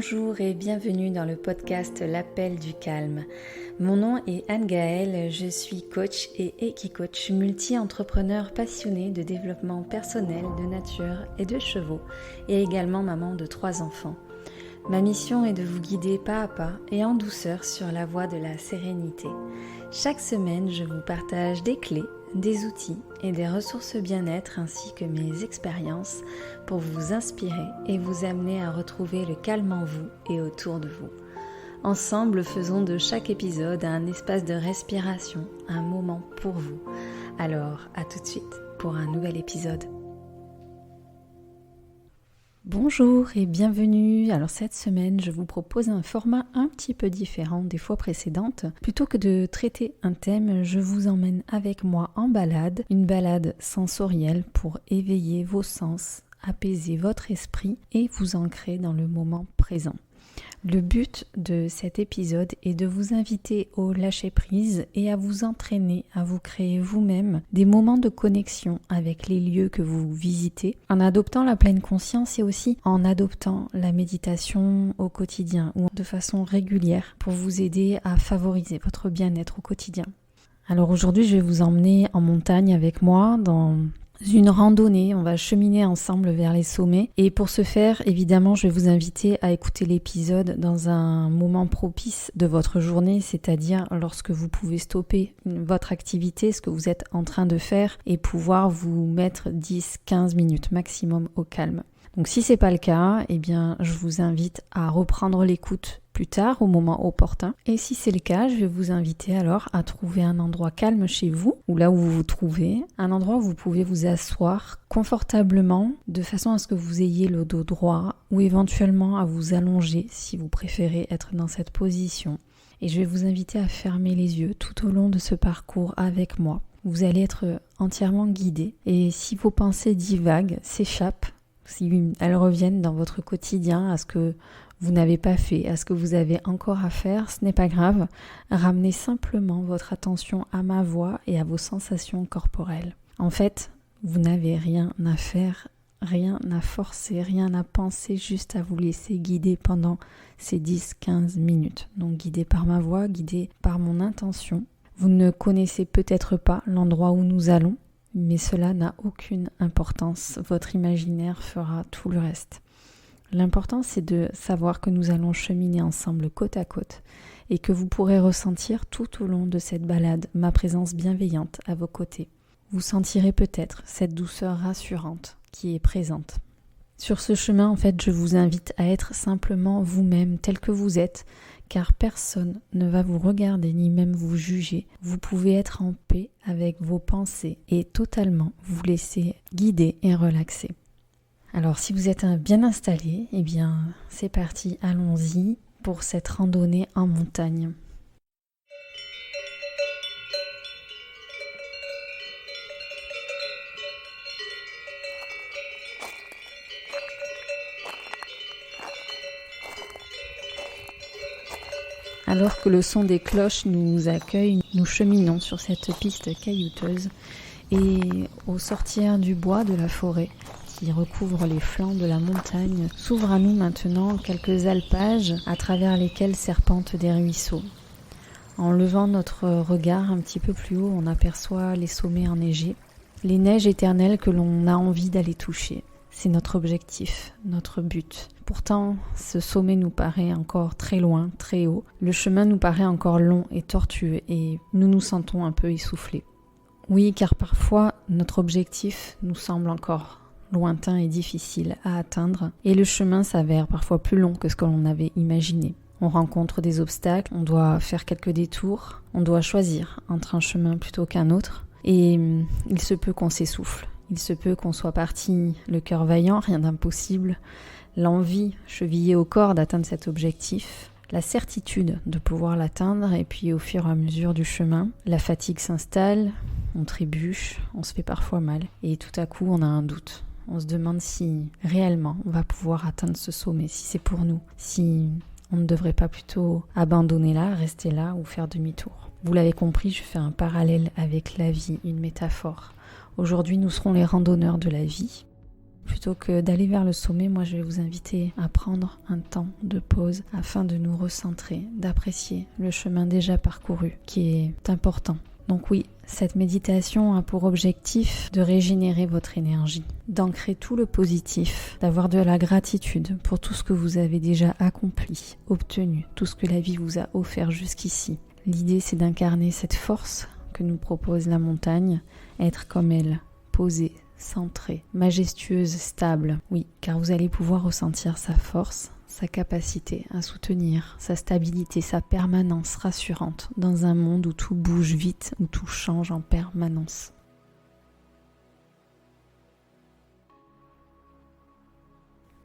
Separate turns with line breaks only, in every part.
Bonjour et bienvenue dans le podcast L'Appel du Calme. Mon nom est Anne-Gaëlle, je suis coach et Equicoach, multi-entrepreneur passionné de développement personnel, de nature et de chevaux, et également maman de 3 enfants. Ma mission est de vous guider pas à pas et en douceur sur la voie de la sérénité. Chaque semaine, je vous partage des clés, des outils et des ressources bien-être ainsi que mes expériences pour vous inspirer et vous amener à retrouver le calme en vous et autour de vous. Ensemble, faisons de chaque épisode un espace de respiration, un moment pour vous. Alors, à tout de suite pour un nouvel épisode. Bonjour et bienvenue. Alors cette semaine, je vous propose un format un petit peu différent des fois précédentes. Plutôt que de traiter un thème, je vous emmène avec moi en balade, une balade sensorielle pour éveiller vos sens, apaiser votre esprit et vous ancrer dans le moment présent. Le but de cet épisode est de vous inviter au lâcher-prise et à vous entraîner à vous créer vous-même des moments de connexion avec les lieux que vous visitez en adoptant la pleine conscience et aussi en adoptant la méditation au quotidien ou de façon régulière pour vous aider à favoriser votre bien-être au quotidien. Alors aujourd'hui, je vais vous emmener en montagne avec moi dans une randonnée, on va cheminer ensemble vers les sommets et pour ce faire, évidemment, je vais vous inviter à écouter l'épisode dans un moment propice de votre journée, c'est-à-dire lorsque vous pouvez stopper votre activité, ce que vous êtes en train de faire et pouvoir vous mettre 10-15 minutes maximum au calme. Donc si c'est pas le cas, eh bien je vous invite à reprendre l'écoute plus tard au moment opportun. Et si c'est le cas, je vais vous inviter alors à trouver un endroit calme chez vous ou là où vous vous trouvez, un endroit où vous pouvez vous asseoir confortablement de façon à ce que vous ayez le dos droit ou éventuellement à vous allonger si vous préférez être dans cette position. Et je vais vous inviter à fermer les yeux tout au long de ce parcours avec moi. Vous allez être entièrement guidé et si vos pensées divaguent, s'échappent, si elles reviennent dans votre quotidien, à ce que vous n'avez pas fait, à ce que vous avez encore à faire, ce n'est pas grave. Ramenez simplement votre attention à ma voix et à vos sensations corporelles. En fait, vous n'avez rien à faire, rien à forcer, rien à penser, juste à vous laisser guider pendant ces 10-15 minutes. Donc guidé par ma voix, guidé par mon intention. Vous ne connaissez peut-être pas l'endroit où nous allons, mais cela n'a aucune importance. Votre imaginaire fera tout le reste. L'important, c'est de savoir que nous allons cheminer ensemble côte à côte et que vous pourrez ressentir tout au long de cette balade ma présence bienveillante à vos côtés. Vous sentirez peut-être cette douceur rassurante qui est présente. Sur ce chemin, en fait, je vous invite à être simplement vous-même tel que vous êtes, car personne ne va vous regarder ni même vous juger. Vous pouvez être en paix avec vos pensées et totalement vous laisser guider et relaxer. Alors si vous êtes bien installé, eh bien c'est parti, allons-y pour cette randonnée en montagne. Alors que le son des cloches nous accueille, nous cheminons sur cette piste caillouteuse et au sortir du bois de la forêt qui recouvre les flancs de la montagne, s'ouvrent à nous maintenant quelques alpages à travers lesquels serpentent des ruisseaux. En levant notre regard un petit peu plus haut, on aperçoit les sommets enneigés, les neiges éternelles que l'on a envie d'aller toucher. C'est notre objectif, notre but. Pourtant, ce sommet nous paraît encore très loin, très haut. Le chemin nous paraît encore long et tortueux et nous nous sentons un peu essoufflés. Oui, car parfois, notre objectif nous semble encore lointain et difficile à atteindre et le chemin s'avère parfois plus long que ce que l'on avait imaginé. On rencontre des obstacles, on doit faire quelques détours, on doit choisir entre un chemin plutôt qu'un autre et il se peut qu'on s'essouffle. Il se peut qu'on soit parti le cœur vaillant, rien d'impossible, l'envie chevillée au corps d'atteindre cet objectif, la certitude de pouvoir l'atteindre et puis au fur et à mesure du chemin, la fatigue s'installe, on trébuche, on se fait parfois mal et tout à coup on a un doute. On se demande si réellement on va pouvoir atteindre ce sommet, si c'est pour nous, si on ne devrait pas plutôt abandonner là, rester là ou faire demi-tour. Vous l'avez compris, je fais un parallèle avec la vie, une métaphore. Aujourd'hui, nous serons les randonneurs de la vie. Plutôt que d'aller vers le sommet, moi je vais vous inviter à prendre un temps de pause afin de nous recentrer, d'apprécier le chemin déjà parcouru qui est important. Donc oui, cette méditation a pour objectif de régénérer votre énergie, d'ancrer tout le positif, d'avoir de la gratitude pour tout ce que vous avez déjà accompli, obtenu, tout ce que la vie vous a offert jusqu'ici. L'idée c'est d'incarner cette force que nous propose la montagne, être comme elle, posée, centrée, majestueuse, stable. Oui, car vous allez pouvoir ressentir sa force, sa capacité à soutenir, sa stabilité, sa permanence rassurante dans un monde où tout bouge vite, où tout change en permanence.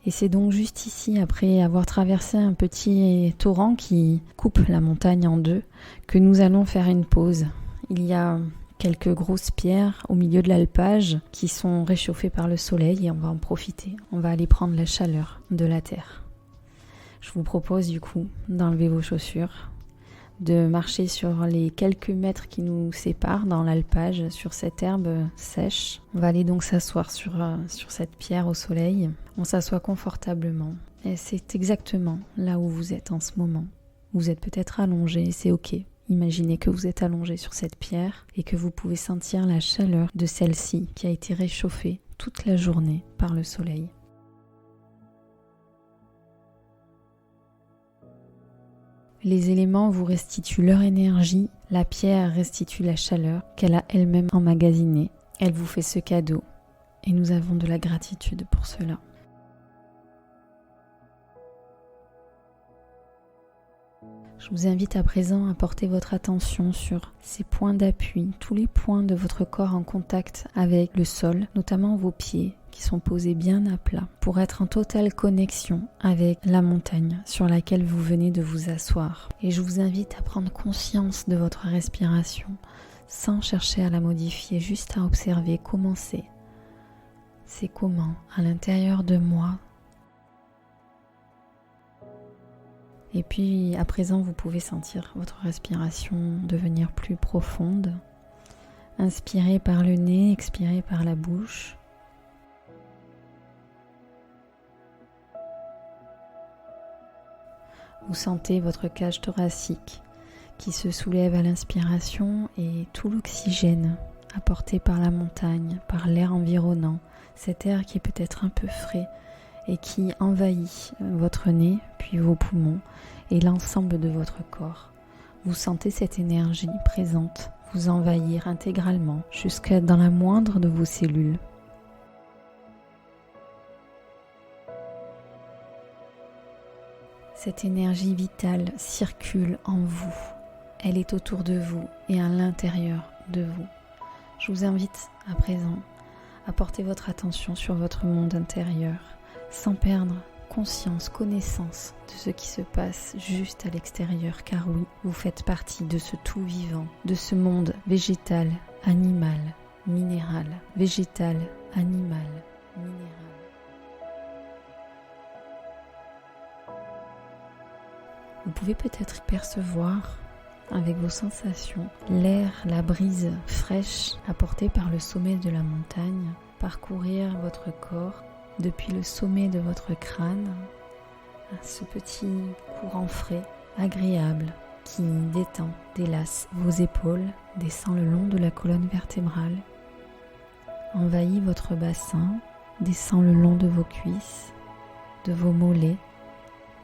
Et c'est donc juste ici, après avoir traversé un petit torrent qui coupe la montagne en deux, que nous allons faire une pause. Il y a quelques grosses pierres au milieu de l'alpage qui sont réchauffées par le soleil et on va en profiter. On va aller prendre la chaleur de la terre. Je vous propose du coup d'enlever vos chaussures, de marcher sur les quelques mètres qui nous séparent dans l'alpage, sur cette herbe sèche. On va aller donc s'asseoir sur cette pierre au soleil. On s'assoit confortablement et c'est exactement là où vous êtes en ce moment. Vous êtes peut-être allongé, c'est ok. Imaginez que vous êtes allongé sur cette pierre et que vous pouvez sentir la chaleur de celle-ci qui a été réchauffée toute la journée par le soleil. Les éléments vous restituent leur énergie, la pierre restitue la chaleur qu'elle a elle-même emmagasinée. Elle vous fait ce cadeau et nous avons de la gratitude pour cela. Je vous invite à présent à porter votre attention sur ces points d'appui, tous les points de votre corps en contact avec le sol, notamment vos pieds qui sont posés bien à plat pour être en totale connexion avec la montagne sur laquelle vous venez de vous asseoir. Et je vous invite à prendre conscience de votre respiration sans chercher à la modifier, juste à observer comment c'est. C'est comment à l'intérieur de moi. Et puis à présent, vous pouvez sentir votre respiration devenir plus profonde. Inspirez par le nez, expirez par la bouche. Vous sentez votre cage thoracique qui se soulève à l'inspiration et tout l'oxygène apporté par la montagne, par l'air environnant, cet air qui est peut-être un peu frais et qui envahit votre nez, puis vos poumons et l'ensemble de votre corps. Vous sentez cette énergie présente vous envahir intégralement jusque dans la moindre de vos cellules. Cette énergie vitale circule en vous. Elle est autour de vous et à l'intérieur de vous. Je vous invite à présent à porter votre attention sur votre monde intérieur sans perdre conscience, connaissance de ce qui se passe juste à l'extérieur, car oui, vous faites partie de ce tout vivant, de ce monde végétal, animal, minéral, végétal, animal, minéral. Vous pouvez peut-être percevoir avec vos sensations l'air, la brise fraîche apportée par le sommet de la montagne, parcourir votre corps depuis le sommet de votre crâne, ce petit courant frais, agréable, qui détend, délace vos épaules, descend le long de la colonne vertébrale, envahit votre bassin, descend le long de vos cuisses, de vos mollets,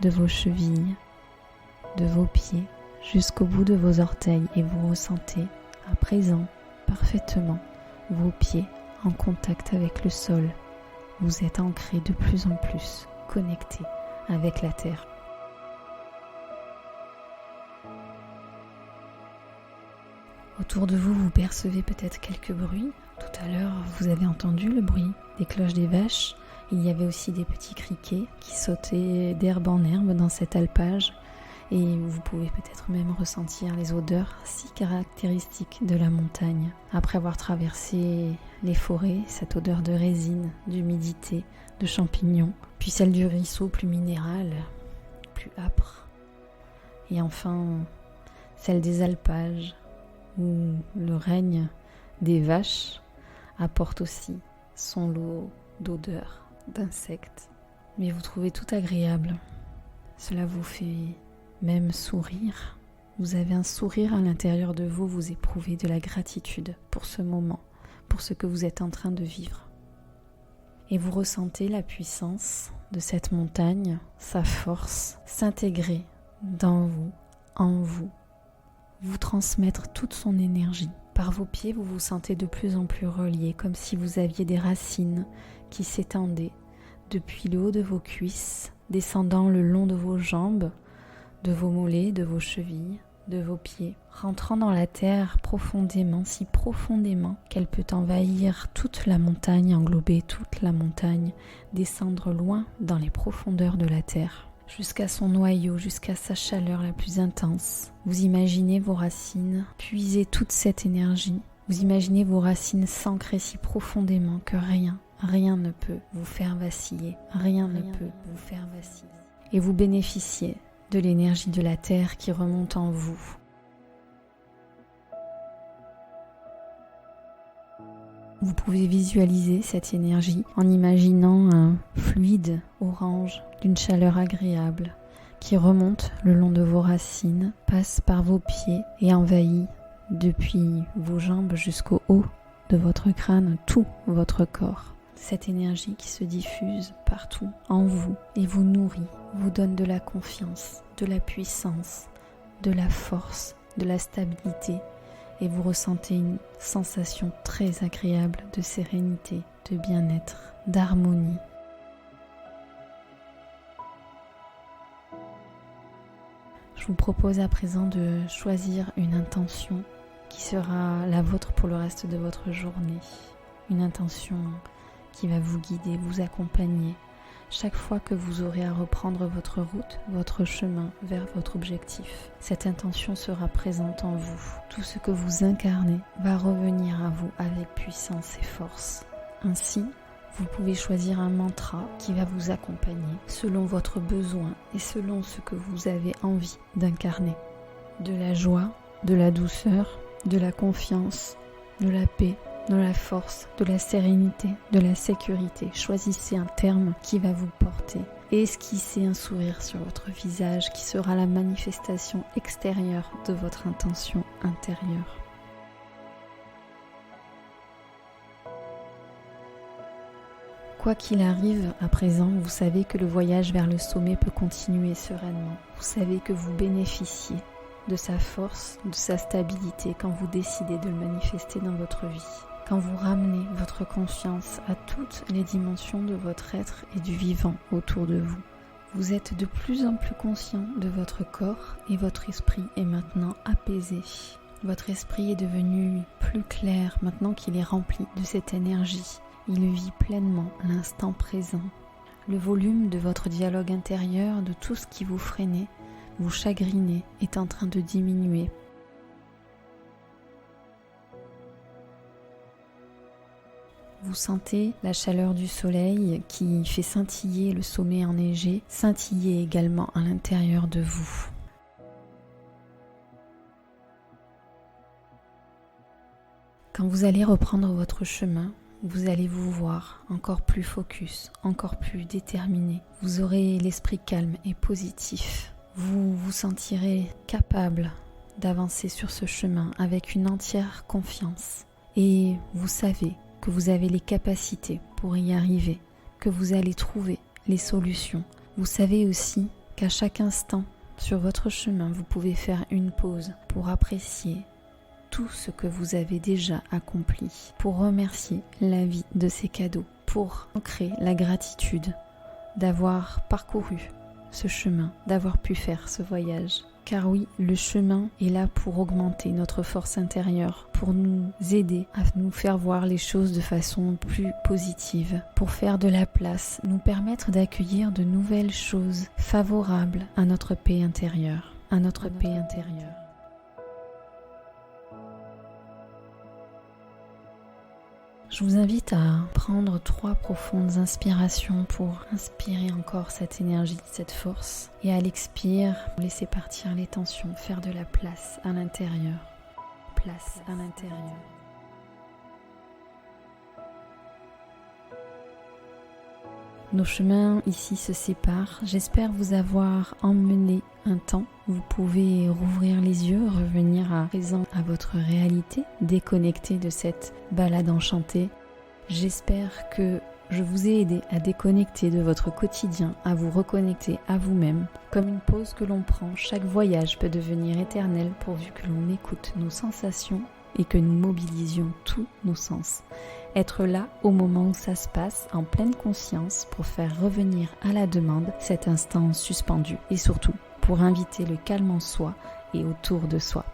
de vos chevilles, de vos pieds, jusqu'au bout de vos orteils, et vous ressentez à présent parfaitement vos pieds en contact avec le sol. Vous êtes ancré de plus en plus, connecté avec la terre. Autour de vous, vous percevez peut-être quelques bruits. Tout à l'heure, vous avez entendu le bruit des cloches des vaches. Il y avait aussi des petits criquets qui sautaient d'herbe en herbe dans cet alpage. Et vous pouvez peut-être même ressentir les odeurs si caractéristiques de la montagne. Après avoir traversé les forêts, cette odeur de résine, d'humidité, de champignons, puis celle du ruisseau plus minéral, plus âpre. Et enfin, celle des alpages, où le règne des vaches apporte aussi son lot d'odeurs d'insectes, mais vous trouvez tout agréable. Cela vous fait même sourire. Vous avez un sourire à l'intérieur de vous, vous éprouvez de la gratitude pour ce moment, pour ce que vous êtes en train de vivre. Et vous ressentez la puissance de cette montagne, sa force, s'intégrer dans vous, en vous, vous transmettre toute son énergie. Par vos pieds, vous vous sentez de plus en plus reliés, comme si vous aviez des racines qui s'étendaient depuis le haut de vos cuisses, descendant le long de vos jambes, de vos mollets, de vos chevilles, de vos pieds, rentrant dans la terre profondément, si profondément qu'elle peut envahir toute la montagne, englober toute la montagne, descendre loin dans les profondeurs de la terre, jusqu'à son noyau, jusqu'à sa chaleur la plus intense. Vous imaginez vos racines puiser toute cette énergie. Vous imaginez vos racines s'ancrer si profondément que rien ne peut vous faire vaciller. Rien ne peut vous faire vaciller. Et vous bénéficiez de l'énergie de la terre qui remonte en vous. Vous pouvez visualiser cette énergie en imaginant un fluide orange d'une chaleur agréable qui remonte le long de vos racines, passe par vos pieds et envahit depuis vos jambes jusqu'au haut de votre crâne tout votre corps. Cette énergie qui se diffuse partout en vous et vous nourrit, vous donne de la confiance, de la puissance, de la force, de la stabilité et vous ressentez une sensation très agréable de sérénité, de bien-être, d'harmonie. Je vous propose à présent de choisir une intention qui sera la vôtre pour le reste de votre journée. Une intention qui va vous guider, vous accompagner chaque fois que vous aurez à reprendre votre route, votre chemin vers votre objectif. Cette intention sera présente en vous. Tout ce que vous incarnez va revenir à vous avec puissance et force. Ainsi, vous pouvez choisir un mantra qui va vous accompagner selon votre besoin et selon ce que vous avez envie d'incarner. De la joie, de la douceur, de la confiance, de la paix, de la force, de la sérénité, de la sécurité. Choisissez un terme qui va vous porter et esquissez un sourire sur votre visage qui sera la manifestation extérieure de votre intention intérieure. Quoi qu'il arrive, à présent, vous savez que le voyage vers le sommet peut continuer sereinement. Vous savez que vous bénéficiez de sa force, de sa stabilité quand vous décidez de le manifester dans votre vie. Quand vous ramenez votre conscience à toutes les dimensions de votre être et du vivant autour de vous. Vous êtes de plus en plus conscient de votre corps et votre esprit est maintenant apaisé. Votre esprit est devenu plus clair maintenant qu'il est rempli de cette énergie. Il vit pleinement l'instant présent. Le volume de votre dialogue intérieur, de tout ce qui vous freinait, vous chagrinait, est en train de diminuer. Vous sentez la chaleur du soleil qui fait scintiller le sommet enneigé, scintiller également à l'intérieur de vous. Quand vous allez reprendre votre chemin, vous allez vous voir encore plus focus, encore plus déterminé. Vous aurez l'esprit calme et positif. Vous vous sentirez capable d'avancer sur ce chemin avec une entière confiance. Et vous savez que vous avez les capacités pour y arriver, que vous allez trouver les solutions. Vous savez aussi qu'à chaque instant sur votre chemin, vous pouvez faire une pause pour apprécier tout ce que vous avez déjà accompli, pour remercier la vie de ces cadeaux, pour ancrer la gratitude d'avoir parcouru ce chemin, d'avoir pu faire ce voyage. Car oui, le chemin est là pour augmenter notre force intérieure, pour nous aider à nous faire voir les choses de façon plus positive, pour faire de la place, nous permettre d'accueillir de nouvelles choses favorables à notre paix intérieure, Je vous invite à prendre 3 profondes inspirations pour inspirer encore cette énergie, cette force. Et à l'expire, laisser partir les tensions, faire de la place à l'intérieur. Nos chemins ici se séparent. J'espère vous avoir emmené un temps. Vous pouvez rouvrir les yeux, revenir à présent à votre réalité, déconnecter de cette balade enchantée. J'espère que je vous ai aidé à déconnecter de votre quotidien, à vous reconnecter à vous-même. Comme une pause que l'on prend, chaque voyage peut devenir éternel pourvu que l'on écoute nos sensations et que nous mobilisions tous nos sens. Être là au moment où ça se passe, en pleine conscience, pour faire revenir à la demande cet instant suspendu et surtout pour inviter le calme en soi et autour de soi.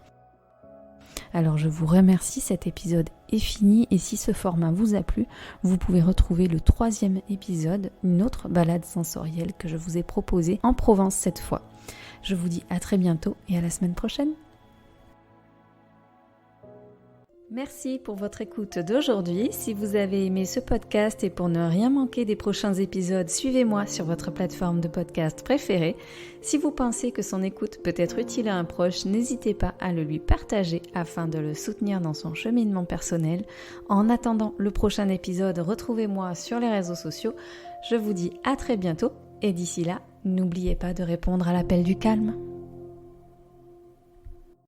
Alors je vous remercie, cet épisode est fini et si ce format vous a plu, vous pouvez retrouver le 3e épisode, une autre balade sensorielle que je vous ai proposée en Provence cette fois. Je vous dis à très bientôt et à la semaine prochaine. Merci pour votre écoute d'aujourd'hui. Si vous avez aimé ce podcast et pour ne rien manquer des prochains épisodes, suivez-moi sur votre plateforme de podcast préférée. Si vous pensez que son écoute peut être utile à un proche, n'hésitez pas à le lui partager afin de le soutenir dans son cheminement personnel. En attendant le prochain épisode, retrouvez-moi sur les réseaux sociaux. Je vous dis à très bientôt et d'ici là, n'oubliez pas de répondre à l'appel du calme.